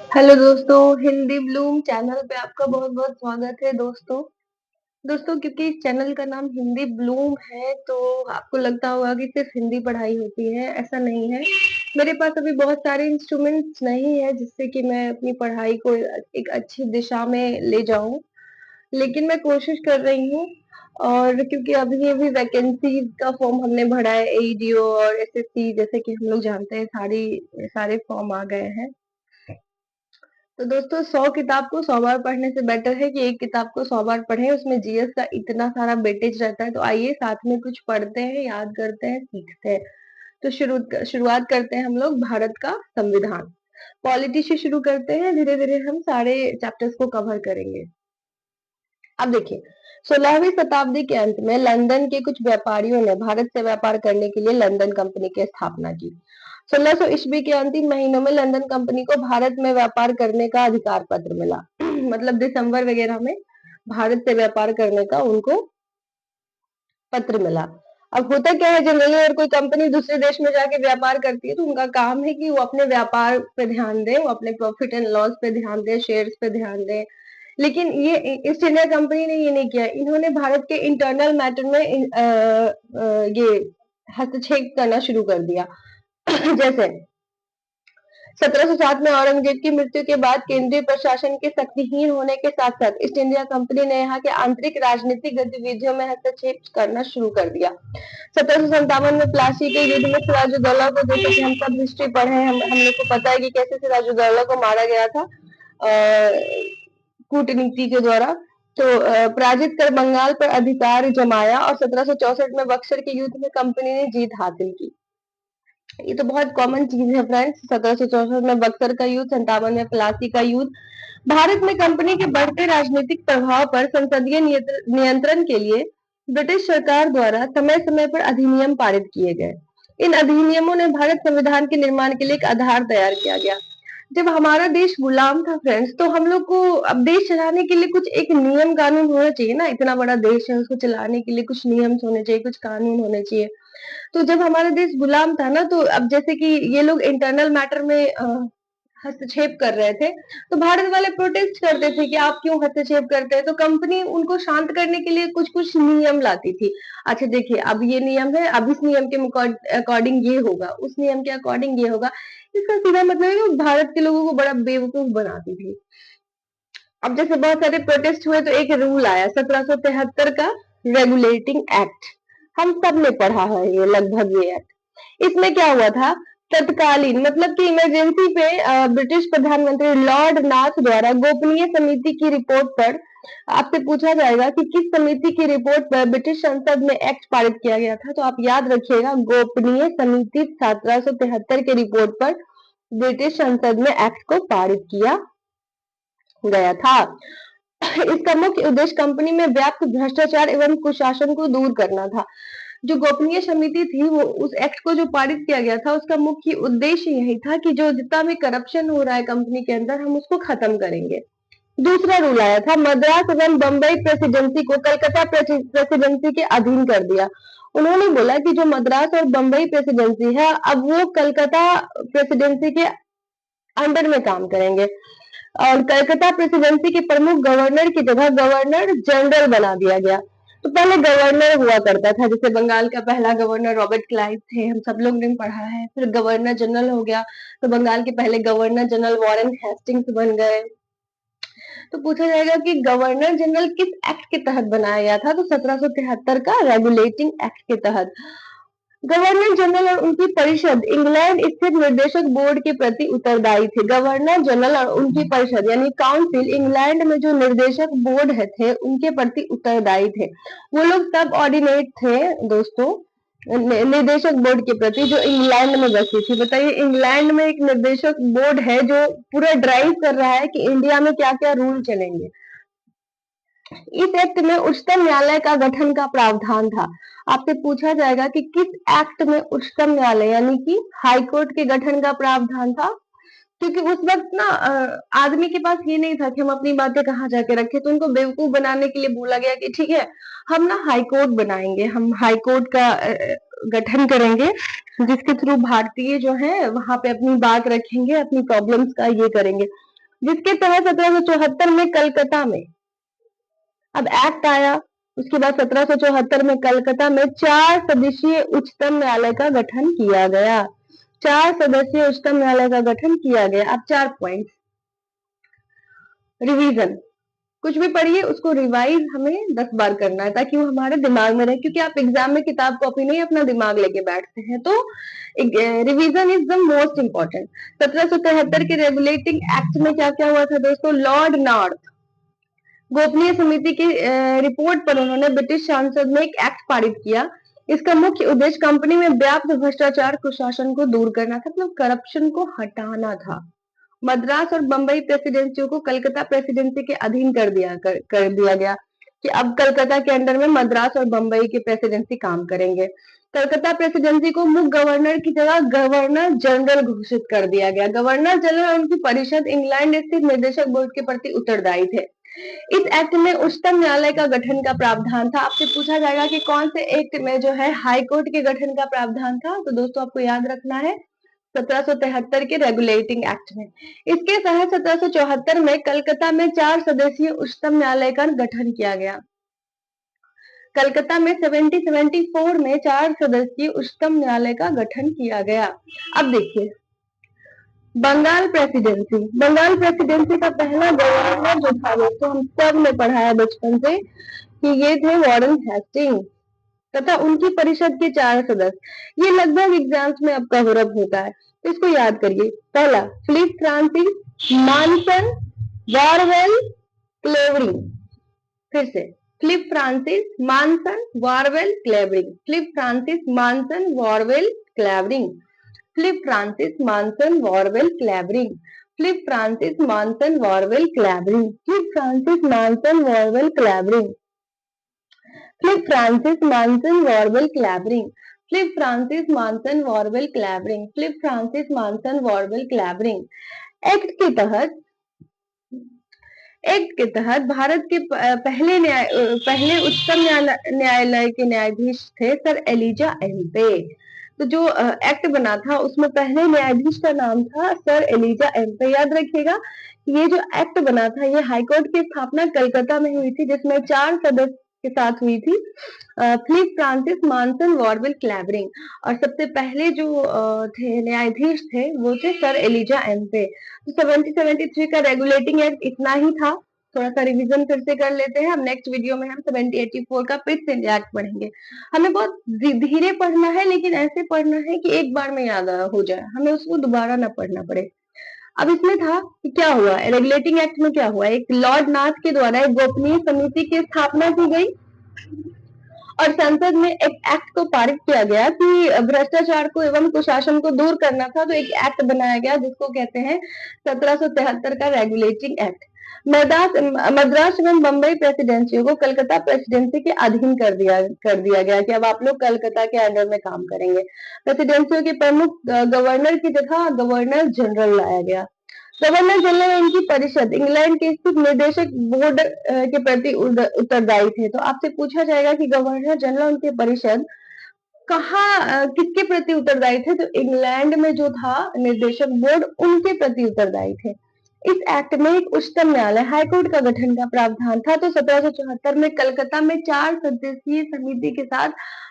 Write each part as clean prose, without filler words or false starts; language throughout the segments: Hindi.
हेलो दोस्तों, हिंदी ब्लूम चैनल पे आपका बहुत-बहुत स्वागत है दोस्तों। दोस्तों क्योंकि इस चैनल का नाम हिंदी ब्लूम है तो आपको लगता होगा कि सिर्फ हिंदी पढ़ाई होती है, ऐसा नहीं है। मेरे पास अभी बहुत सारे इंस्ट्रूमेंट्स नहीं है जिससे कि मैं अपनी पढ़ाई को एक अच्छी दिशा में ले जाऊँ, लेकिन मैं कोशिश कर रही हूँ और क्योंकि अभी-अभी वैकेंसीज़ का फॉर्म हमने भरा है एईडीओ और एसएससी जैसे कि हम लोग जानते हैं सारे फॉर्म आ गए हैं। तो दोस्तों 100 किताब को 100 बार पढ़ने से बेटर है कि एक किताब को 100 बार पढ़ें, उसमें जीएस का इतना सारा वेटेज रहता है, तो आइए साथ में कुछ पढ़ते हैं, याद करते हैं, सीखते हैं। तो शुरुआत करते हैं हम लोग भारत का संविधान। पॉलिटी से शुरू करते हैं, धीरे-धीरे हम सारे चैप्टर्स को कवर करेंगे। अब देखिए 16वीं शताब्दी के अंत में लंदन के कुछ व्यापारियों ने भारत से व्यापार करने के लिए लंदन कंपनी की स्थापना की। 1600 ईस्वी के अंतिम महीनों में लंदन कंपनी को भारत में व्यापार करने का अधिकार पत्र मिला मतलब दिसंबर वगैरह में भारत से व्यापार करने का उनको पत्र मिला। अब होता क्या है जनरली अगर कोई कंपनी दूसरे देश में जाके व्यापार करती है तो उनका काम है कि वो अपने व्यापार पे ध्यान दें, वो अपने प्रॉफिट एंड लॉस पे ध्यान दें, शेयर्स पे ध्यान दें। लेकिन ये ईस्ट इंडिया कंपनी ने ये नहीं किया। इन्होंने भारत के इंटरनल मैटर में ये हस्तक्षेप करना शुरू कर दिया। जैसे 1707 में औरंगजेब की मृत्यु के बाद केंद्रीय प्रशासन के शक्तिहीन होने के साथ साथ ईस्ट इंडिया कंपनी ने यहाँ के आंतरिक राजनीतिक गतिविधियों में हस्तक्षेप करना शुरू कर दिया। 1757 में प्लासी के युद्ध में सिराजुद्दौला को, जैसे कि हम सब हिस्ट्री पढ़े हैं, हम लोग को पता है कि कैसे सिराजुद्दौला को मारा गया था कूटनीति के द्वारा। तो पराजित कर बंगाल पर अधिकार जमाया और 1764 में बक्सर के युद्ध में कंपनी ने जीत हासिल की। ये तो बहुत कॉमन चीज है फ्रेंड्स। 1764 में बक्सर का युद्ध, 57 में प्लासी का युद्ध। भारत में कंपनी के बढ़ते राजनीतिक प्रभाव पर संसदीय नियंत्रण के लिए ब्रिटिश सरकार द्वारा समय समय पर अधिनियम पारित किए गए। इन अधिनियमों ने भारत संविधान के निर्माण के लिए एक आधार तैयार किया गया। जब हमारा देश गुलाम था फ्रेंड्स, तो हम लोग को अब देश चलाने के लिए कुछ एक नियम कानून होना चाहिए ना। इतना बड़ा देश है, उसको चलाने के लिए कुछ नियम होने चाहिए, कुछ कानून होने चाहिए। तो जब हमारा देश गुलाम था ना, तो अब जैसे कि ये लोग इंटरनल मैटर में हस्तक्षेप कर रहे थे, तो भारत वाले प्रोटेस्ट करते थे कि आप क्यों हस्तक्षेप करते हैं। तो कंपनी उनको शांत करने के लिए कुछ कुछ नियम लाती थी। अच्छा देखिए, अब ये नियम है, अब इस नियम के अकॉर्डिंग ये होगा, उस नियम के अकॉर्डिंग ये होगा। इसका सीधा मतलब है कि भारत के लोगों को बड़ा बेवकूफ बनाती थी। अब जैसे बहुत सारे प्रोटेस्ट हुए तो एक रूल आया 1773 का रेगुलेटिंग एक्ट। हम सब ने पढ़ा है ये लगभग ये एक्ट। इसमें क्या हुआ था, तत्कालीन मतलब कि इमरजेंसी पे ब्रिटिश प्रधानमंत्री लॉर्ड नाथ द्वारा गोपनीय समिति की रिपोर्ट पर आपसे पूछा जाएगा कि किस समिति की रिपोर्ट पर ब्रिटिश संसद में एक्ट पारित किया गया था। तो आप याद रखिएगा, गोपनीय समिति 1773 के रिपोर्ट पर ब्रिटिश संसद में एक्ट को पारित किया गया था। इसका मुख्य उद्देश्य कंपनी में व्याप्त भ्रष्टाचार एवं कुशासन को दूर करना था। जो गोपनीय समिति थी, वो उस एक्ट को जो पारित किया गया था, उसका मुख्य उद्देश्य यही था कि जो जितना भी करप्शन हो रहा है कंपनी के अंदर, हम उसको खत्म करेंगे। दूसरा रूल आया था, मद्रास एवं बम्बई प्रेसिडेंसी को कलकत्ता प्रेसिडेंसी के अधीन कर दिया। उन्होंने बोला कि जो मद्रास और बम्बई प्रेसिडेंसी है, अब वो कलकत्ता प्रेसिडेंसी के अंडर में काम करेंगे और कलकत्ता प्रेसिडेंसी के प्रमुख गवर्नर की जगह गवर्नर जनरल बना दिया गया। तो पहले गवर्नर हुआ करता था, जैसे बंगाल का पहला गवर्नर रॉबर्ट क्लाइव थे, हम सब लोग ने पढ़ा है। फिर गवर्नर जनरल हो गया, तो बंगाल के पहले गवर्नर जनरल वॉरेन हेस्टिंग्स बन गए। तो पूछा जाएगा कि गवर्नर जनरल किस एक्ट के तहत बनाया गया था, तो 1773 का रेगुलेटिंग एक्ट के तहत। गवर्नर जनरल और उनकी परिषद इंग्लैंड स्थित निर्देशक बोर्ड के प्रति उत्तरदायी थे। गवर्नर जनरल और उनकी परिषद यानी काउंसिल इंग्लैंड में जो निर्देशक बोर्ड है थे, उनके प्रति उत्तरदायी थे। वो लोग सब ऑर्डिनेट थे दोस्तों निर्देशक बोर्ड के प्रति, जो इंग्लैंड में बसी थी। बताइए, इंग्लैंड में एक निर्देशक बोर्ड है जो पूरा ड्राइव कर रहा है कि इंडिया में क्या क्या रूल चलेंगे। इस एक्ट में उच्चतम न्यायालय का गठन का प्रावधान था। आपसे पूछा जाएगा कि किस एक्ट में उच्चतम न्यायालय यानी कि हाई कोर्ट के गठन का प्रावधान था। क्योंकि उस वक्त ना आदमी के पास ये नहीं था कि हम अपनी बातें कहाँ जाके रखें, तो उनको बेवकूफ बनाने के लिए बोला गया कि ठीक है, हम ना हाई कोर्ट बनाएंगे, हम हाई कोर्ट का गठन करेंगे, जिसके थ्रू भारतीय जो है वहां पे अपनी बात रखेंगे, अपनी प्रॉब्लम्स का ये करेंगे। जिसके तहत 1774 में कलकत्ता में, अब एक्ट आया, उसके बाद 1774 में कलकत्ता में 4 सदस्यीय उच्चतम न्यायालय का गठन किया गया। 4 सदस्यीय उच्चतम न्यायालय का गठन किया गया। अब 4 पॉइंट रिवीजन, कुछ भी पढ़िए उसको रिवाइज हमें 10 बार करना है ताकि वो हमारे दिमाग में रहे, क्योंकि आप एग्जाम में किताब कॉपी नहीं अपना दिमाग लेके बैठते हैं, तो revision is the most important. 1773 के रेगुलेटिंग एक्ट में क्या क्या हुआ था दोस्तों? लॉर्ड नॉर्थ गोपनीय समिति की रिपोर्ट पर उन्होंने ब्रिटिश संसद में एक एक्ट पारित किया। इसका मुख्य उद्देश्य कंपनी में व्याप्त भ्रष्टाचार कुशासन को दूर करना था, मतलब करप्शन को हटाना था। मद्रास और बंबई प्रेसिडेंसियों को कलकत्ता प्रेसिडेंसी के अधीन कर दिया गया कि अब कलकत्ता के अंडर में मद्रास और बंबई की प्रेसिडेंसी काम करेंगे। कलकत्ता प्रेसिडेंसी को मुख्य गवर्नर की जगह गवर्नर जनरल घोषित कर दिया गया। गवर्नर जनरल और उनकी परिषद इंग्लैंड स्थित निदेशक बोर्ड के प्रति उत्तरदायी थे। इस एक्ट में उच्चतम न्यायालय का गठन का प्रावधान था। आपसे पूछा जाएगा कि कौन से एक्ट में जो है हाई कोर्ट के गठन का प्रावधान था, तो दोस्तों आपको याद रखना है 1773 के रेगुलेटिंग एक्ट में। इसके तहत 1774 में कलकत्ता में 4 सदस्यीय उच्चतम न्यायालय का गठन किया गया। कलकत्ता में 1774 में 4 सदस्यीय उच्चतम न्यायालय का गठन किया गया। अब देखिए बंगाल प्रेसिडेंसी, बंगाल प्रेसिडेंसी का पहला गवर्नर जो था दोस्तों, हम सब ने पढ़ा है बचपन से कि ये थे वॉरेन हेस्टिंग तथा उनकी परिषद के 4 सदस्य। ये लगभग एग्जाम्स में अब कवर अप होता है, तो इसको याद करिए। पहला Philip Francis Monson Barwell Clavering, फिर से Philip Francis Monson Barwell Clavering, Philip Francis Monson Barwell Clavering, Philip Francis Monson Barwell Clavering, Philip Francis Monson Barwell Clavering, Philip Francis Monson Barwell Clavering, Philip Francis Monson Barwell Clavering, Philip Francis Monson Barwell Clavering, Philip Francis Monson Barwell Clavering. Act के तहत भारत के पहले उच्चतम न्यायालय के न्यायाधीश थे सर एलिजा एम्पे। तो जो एक्ट बना था उसमें पहले न्यायाधीश का नाम था सर एलिजा एम्पे। याद रखिएगा ये जो एक्ट बना था ये हाईकोर्ट की स्थापना कलकत्ता में हुई थी, जिसमें 4 सदस्य के साथ हुई थी, Philip Francis Monson Barwell Clavering, और सबसे पहले जो थे न्यायाधीश थे वो थे सर एलिजा एम्पे। तो 1773 का रेगुलेटिंग एक्ट इतना ही था। थोड़ा सा रिवीजन फिर से कर लेते हैं। अब नेक्स्ट वीडियो में हम 1784 का पिट्स इंडिया एक्ट पढ़ेंगे। हमें बहुत धीरे पढ़ना है, लेकिन ऐसे पढ़ना है कि एक बार में याद हो जाए, हमें उसको दोबारा ना पढ़ना पड़े। अब इसमें था कि क्या हुआ, रेगुलेटिंग एक्ट में क्या हुआ, एक लॉर्ड नाथ के द्वारा एक गोपनीय समिति की स्थापना की गई और संसद में एक एक्ट को पारित किया गया कि भ्रष्टाचार को एवं कुशासन को दूर करना था। तो एक एक्ट बनाया गया जिसको कहते हैं 1773 का रेगुलेटिंग एक्ट। मद्रास एवं बंबई प्रेसिडेंसियों को कलकत्ता प्रेसिडेंसी के अधीन कर दिया गया कि अब आप लोग कलकत्ता के अंडर में काम करेंगे। प्रेसिडेंसियों के प्रमुख गवर्नर की जगह गवर्नर जनरल लाया गया। गवर्नर जनरल इनकी परिषद इंग्लैंड के स्थित निदेशक बोर्ड के प्रति उत्तरदायी थे। तो आपसे पूछा जाएगा कि गवर्नर जनरल उनके परिषद किसके प्रति उत्तरदायी थे? तो इंग्लैंड में जो था निर्देशक बोर्ड उनके प्रति उत्तरदायी थे। इस एक्ट में एक उच्चतम न्यायालय हाईकोर्ट का गठन का प्रावधान था। तो 1774 में कलकत्ता में 4 सदस्यीय समिति के साथ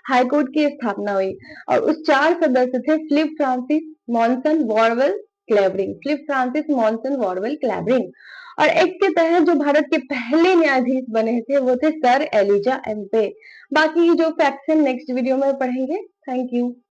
हाईकोर्ट की स्थापना हुई और उस 4 सदस्य थे Philip Francis Monson Barwell Clavering, Philip Francis Monson Barwell Clavering. और एक्ट के तहत जो भारत के पहले न्यायाधीश बने थे वो थे सर एलिजा एम्पे। बाकी जो फैक्ट्स हैं नेक्स्ट वीडियो में पढ़ेंगे। Thank you.